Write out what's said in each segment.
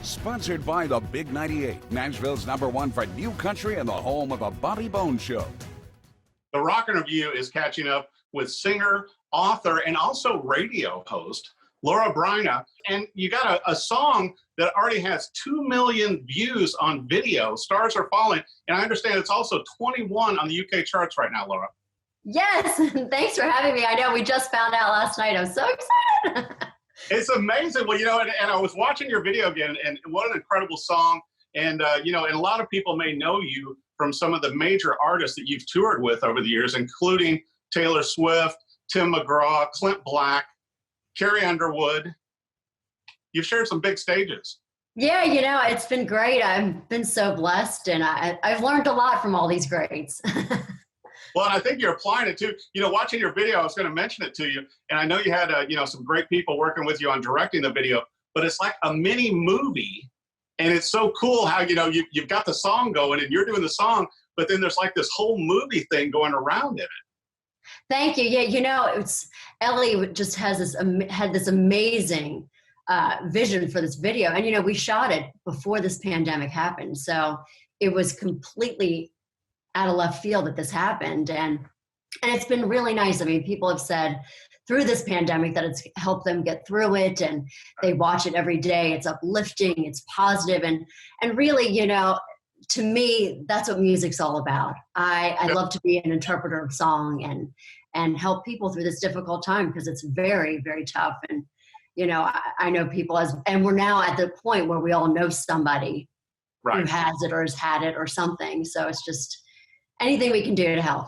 Sponsored by the Big 98, Nashville's #1 for new country and the home of the Bobby Bones Show. The Rockin' Review is catching up with singer, author, and also radio host Laura Bryna. And you got a song that already has 2 million views on video, Stars Are Falling. And I understand it's also 21 on the UK charts right now, Laura. Yes, thanks for having me. I know we just found out last night. I'm so excited. It's amazing. Well, and I was watching your video again, and what an incredible song. And, and a lot of people may know you from some of the major artists that you've toured with over the years, including Taylor Swift, Tim McGraw, Clint Black, Carrie Underwood. You've shared some big stages. Yeah, it's been great. I've been so blessed, and I've learned a lot from all these greats. Well, and I think you're applying it too. Watching your video, I was going to mention it to you, and I know you had, some great people working with you on directing the video, but it's like a mini movie, and it's so cool how, you've got the song going, and you're doing the song, but then there's like this whole movie thing going around in it. Thank you. Yeah, Ellie just had this amazing vision for this video, and we shot it before this pandemic happened, so it was completely out of left field that this happened, and it's been really nice. I mean, people have said through this pandemic that it's helped them get through it, and they watch it every day. It's uplifting, it's positive, and really, to me, that's what music's all about. I love to be an interpreter of song and help people through this difficult time, because it's very, very tough. And I know people and we're now at the point where we all know somebody who has it or has had it or something. So it's just anything we can do to help.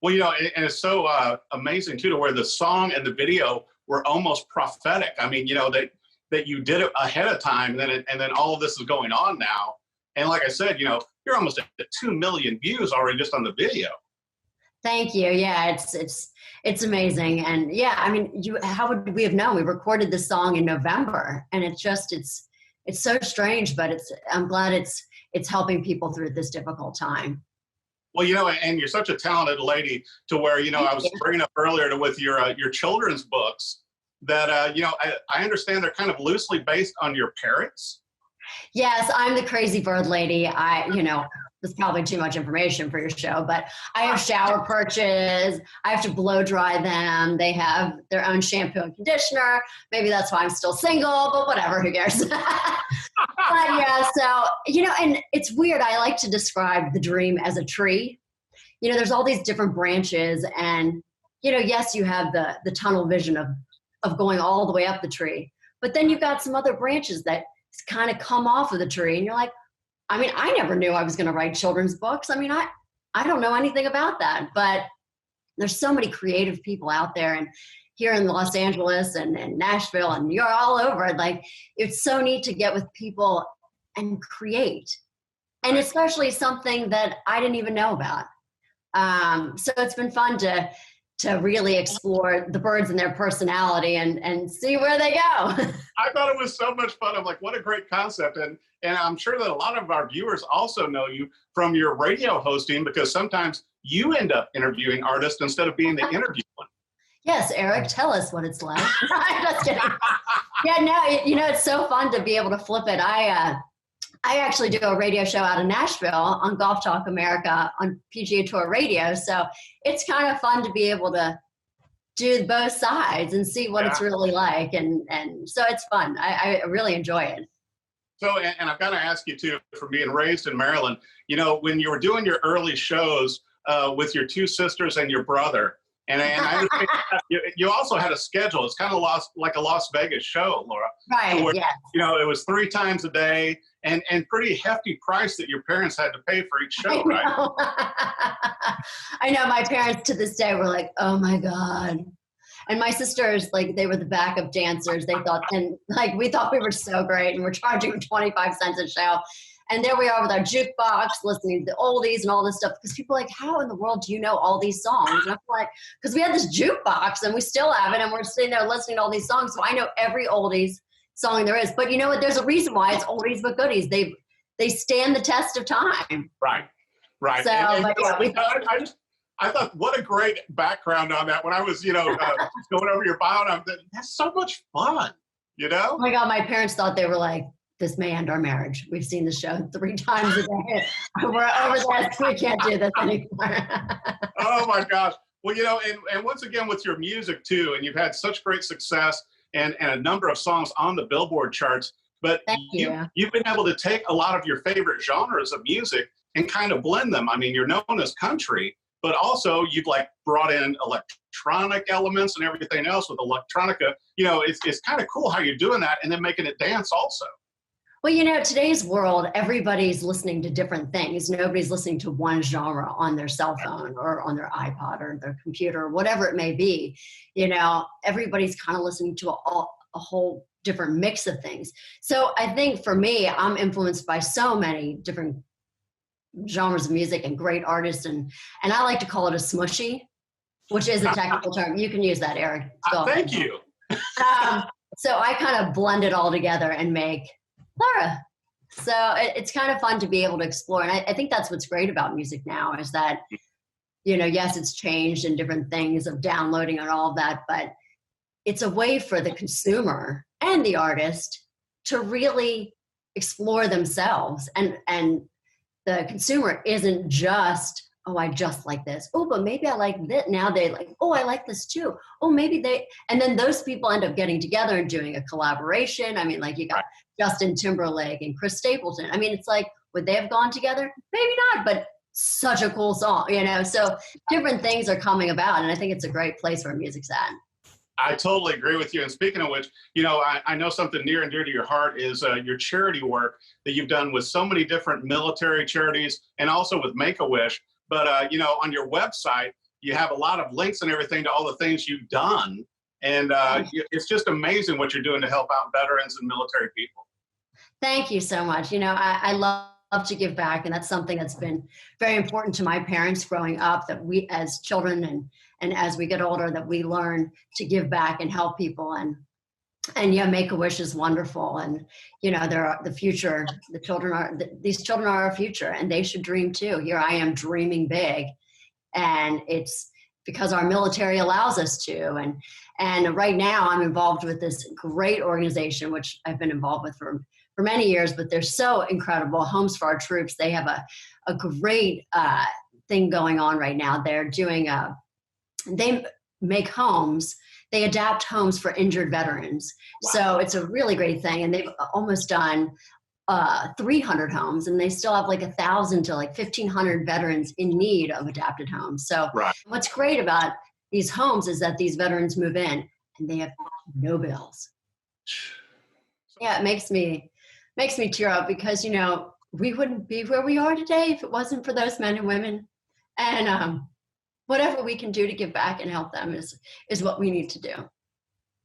Well, and it's so amazing too, to where the song and the video were almost prophetic. I mean, that you did it ahead of time, and then all of this is going on now. And like I said, you're almost at 2 million views already just on the video. Thank you. Yeah, it's amazing. And yeah, I mean, how would we have known? We recorded this song in November, and it's so strange, but I'm glad it's helping people through this difficult time. Well, and you're such a talented lady, to where, I was bringing up earlier with your children's books that, I understand they're kind of loosely based on your parents. Yes, I'm the crazy bird lady. There's probably too much information for your show, but I have shower perches. I have to blow dry them. They have their own shampoo and conditioner. Maybe that's why I'm still single, but whatever, who cares? But yeah, so, and it's weird. I like to describe the dream as a tree. There's all these different branches, and, yes, you have the tunnel vision of going all the way up the tree, but then you've got some other branches that kind of come off of the tree, and you're like, I mean, I never knew I was going to write children's books. I mean, I don't know anything about that, but there's so many creative people out there, and here in Los Angeles and Nashville, and you're all over. Like, it's so neat to get with people and create, and especially something that I didn't even know about. So it's been fun to really explore the birds and their personality and see where they go. I thought it was so much fun. I'm like, what a great concept. And I'm sure that a lot of our viewers also know you from your radio hosting, because sometimes you end up interviewing artists instead of being the interview one. Yes, Eric, tell us what it's like. I'm just kidding. Yeah, no, it's so fun to be able to flip it. I actually do a radio show out of Nashville on Golf Talk America on PGA Tour Radio. So it's kind of fun to be able to do both sides and see what it's really like. And so it's fun. I really enjoy it. So, and I've got to ask you too, for being raised in Maryland, when you were doing your early shows with your two sisters and your brother, and I understand you also had a schedule. It's kind of like a Las Vegas show, Laura. Right, where, yes. It was 3 times a day, and pretty hefty price that your parents had to pay for each show, right? I know. My parents to this day were like, oh my God. And my sisters, like, they were the backup dancers. They thought, and like, we thought we were so great, and we're charging 25 cents a show. And there we are with our jukebox, listening to the oldies and all this stuff. Because people are like, how in the world do you know all these songs? And I'm like, because we had this jukebox, and we still have it, and we're sitting there listening to all these songs. So I know every oldies song there is. But you know what? There's a reason why it's oldies but goodies. They stand the test of time. Right. So, I thought, what a great background on that. When I was, going over your bio, and that's so much fun, Oh my God, my parents thought they were like this may end our marriage. We've seen the show 3 times a day. We're over this. We can't do this anymore. Oh my gosh. Well, you know, and once again with your music too, and you've had such great success and a number of songs on the Billboard charts, but Thank you. you've been able to take a lot of your favorite genres of music and kind of blend them. I mean, you're known as country, but also you've like brought in electronic elements and everything else with electronica. You know, it's kind of cool how you're doing that and then making it dance also. Well, you know, today's world, everybody's listening to different things. Nobody's listening to one genre on their cell phone or on their iPod or their computer, or whatever it may be. You know, everybody's kind of listening to a whole different mix of things. So I think for me, I'm influenced by so many different genres of music and great artists. And I like to call it a smushy, which is a technical term. You can use that, Eric. Thank you. So I kind of blend it all together and make Laura. So it's kind of fun to be able to explore. And I think that's what's great about music now is that, you know, yes, it's changed in different things of downloading and all of that, but it's a way for the consumer and the artist to really explore themselves. And the consumer isn't just, oh, I just like this. Oh, but maybe I like this. Now they like, oh, I like this too. Oh, maybe they, and then those people end up getting together and doing a collaboration. I mean, like you got Justin Timberlake and Chris Stapleton. I mean, it's like, would they have gone together? Maybe not, but such a cool song, you know? So different things are coming about. And I think it's a great place where music's at. I totally agree with you. And speaking of which, you know, I know something near and dear to your heart is your charity work that you've done with so many different military charities and also with Make-A-Wish. But, you know, on your website, you have a lot of links and everything to all the things you've done. And it's just amazing what you're doing to help out veterans and military people. Thank you so much. You know, I love to give back. And that's something that's been very important to my parents growing up, that we as children and as we get older, that we learn to give back and help people. And yeah, Make-A-Wish is wonderful. And, you know, they're the future. These children are our future, and they should dream too. Here I am dreaming big. And it's because our military allows us to. And right now I'm involved with this great organization, which I've been involved with for many years, but they're so incredible. Homes for Our Troops. They have a great thing going on right now. They're doing they make homes. They adapt homes for injured veterans. Wow. So it's a really great thing. And they've almost done 300 homes, and they still have like 1,000 to like 1,500 veterans in need of adapted homes. So What's great about these homes is that these veterans move in and they have no bills. Yeah, it makes me tear up because, you know, we wouldn't be where we are today if it wasn't for those men and women. And whatever we can do to give back and help them is what we need to do.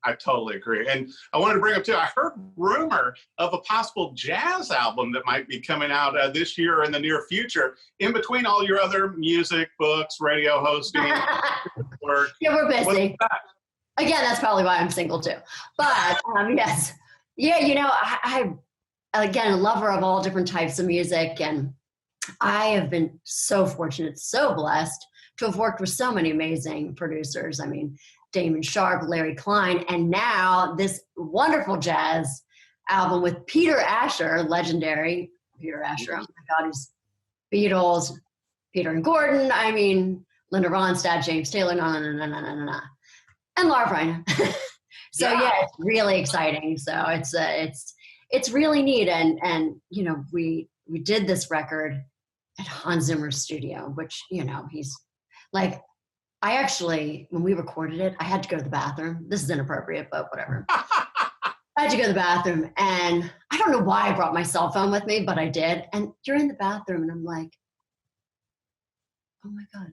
I totally agree. And I wanted to bring up too, I heard rumor of a possible jazz album that might be coming out this year or in the near future, in between all your other music, books, radio hosting, work. Yeah, we're busy. Again, that's probably why I'm single too. But yes. Yeah, you know, I again, a lover of all different types of music. And I have been so fortunate, so blessed to have worked with so many amazing producers. I mean, Damon Sharp, Larry Klein, and now this wonderful jazz album with Peter Asher, legendary Peter Asher. Oh my God, he's Beatles, Peter and Gordon. I mean, Linda Ronstadt, James Taylor, and Laura Bryna. So yeah, it's really exciting. So it's really neat. And you know, we did this record at Hans Zimmer's studio, which, you know, he's like, I actually, when we recorded it, I had to go to the bathroom. This is inappropriate, but whatever. I had to go to the bathroom, and I don't know why I brought my cell phone with me, but I did. And you're in the bathroom, and I'm like, oh my God,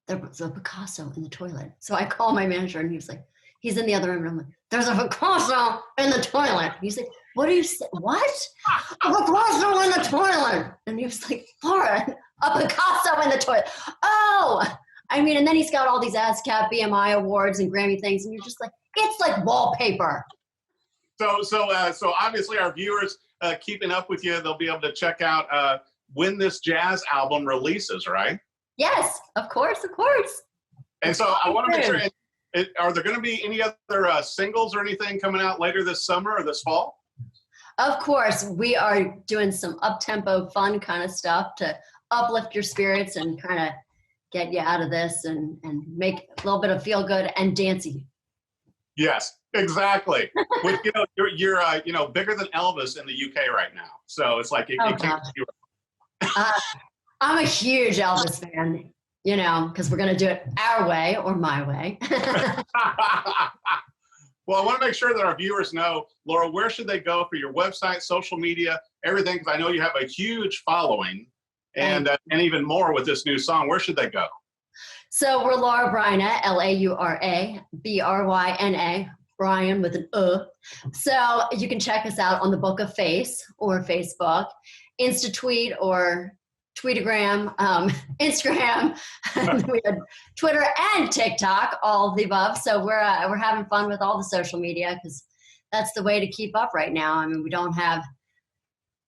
there was a Picasso in the toilet. So I call my manager, and he was like, he's in the other room, and I'm like, there's a Picasso in the toilet. He's like, what do you say? What? A Picasso in the toilet. And he was like, Laura, a Picasso in the toilet. Oh, I mean, and then he's got all these ASCAP, BMI awards and Grammy things, and you're just like, it's like wallpaper. So obviously our viewers keeping up with you, they'll be able to check out when this jazz album releases, right? Yes, of course, of course. And so I want to make sure, are there going to be any other singles or anything coming out later this summer or this fall? Of course, we are doing some up-tempo, fun kind of stuff to uplift your spirits and kind of get you out of this and make a little bit of feel good and dancey. Yes, exactly. With, you're bigger than Elvis in the UK right now. So it's like, it can't be. I'm a huge Elvis fan, because we're going to do it our way or my way. Well, I want to make sure that our viewers know, Laura, where should they go for your website, social media, everything? Because I know you have a huge following and even more with this new song. Where should they go? So we're Laura Bryna, LauraBryna, Brian with an So you can check us out on the Book of Face or Facebook, Insta-tweet or Tweetagram, Instagram, we had Twitter and TikTok, all of the above. So we're having fun with all the social media because that's the way to keep up right now. I mean, we don't have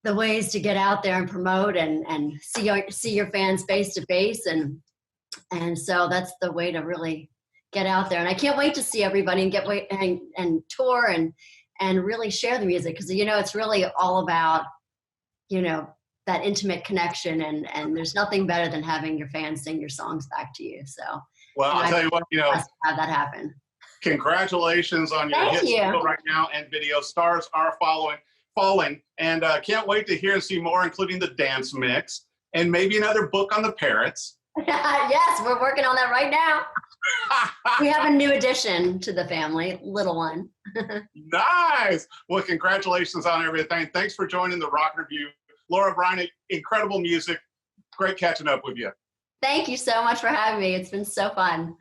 the ways to get out there and promote and see your fans face to face, and so that's the way to really get out there. And I can't wait to see everybody and tour and really share the music because it's really all about that intimate connection, and there's nothing better than having your fans sing your songs back to you. So, well, I'll tell you what, have that happen. Congratulations on your hit single right now, and video stars are falling, and can't wait to hear and see more, including the dance mix and maybe another book on the parrots. Yes, we're working on that right now. We have a new addition to the family, little one. Nice. Well, congratulations on everything. Thanks for joining the Rock Review. Laura Bryna, incredible music. Great catching up with you. Thank you so much for having me. It's been so fun.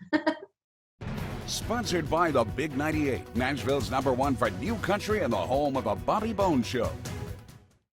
Sponsored by the Big 98, Nashville's #1 for new country and the home of the Bobby Bones Show.